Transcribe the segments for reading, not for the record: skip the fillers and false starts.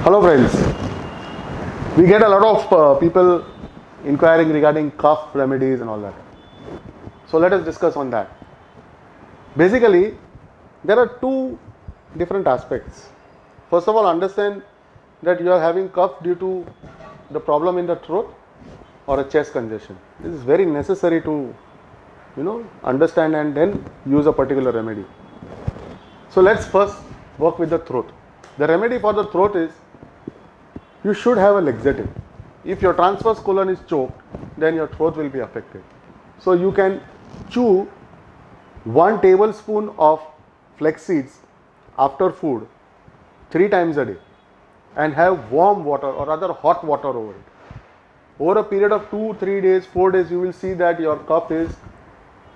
Hello friends, we get a lot of people inquiring regarding cough remedies and all that. So let us discuss on that. Basically, there are two different aspects. First of all, understand that you are having cough due to the problem in the throat or a chest congestion. This is very necessary to understand and then use a particular remedy. So let's first work with the throat. The remedy for the throat is you should have a laxative. If your transverse colon is choked, then your throat will be affected. So you can chew 1 tablespoon of flax seeds after food 3 times a day and have warm water or rather hot water over it. Over a period of 2, 3 days, 4 days, you will see that your cough is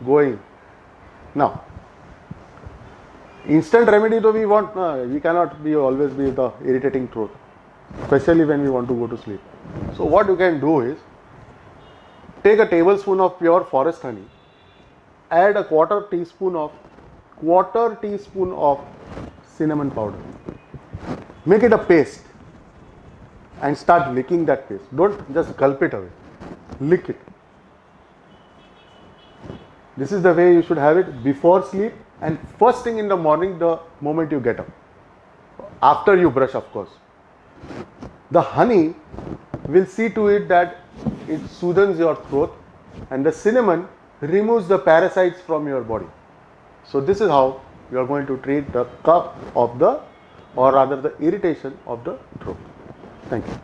going. Now, instant remedy though we want, we cannot always be the irritating throat, especially when we want to go to sleep. So what you can do is take a tablespoon of pure forest honey, add a quarter teaspoon of cinnamon powder, make it a paste and start licking that paste. Don't just gulp it away, lick it. This is the way you should have it before sleep and first thing in the morning the moment you get up. After you brush, of course. The honey will see to it that it soothes your throat and the cinnamon removes the parasites from your body. So this is how you are going to treat the cough of the, or rather the irritation of the throat. Thank you.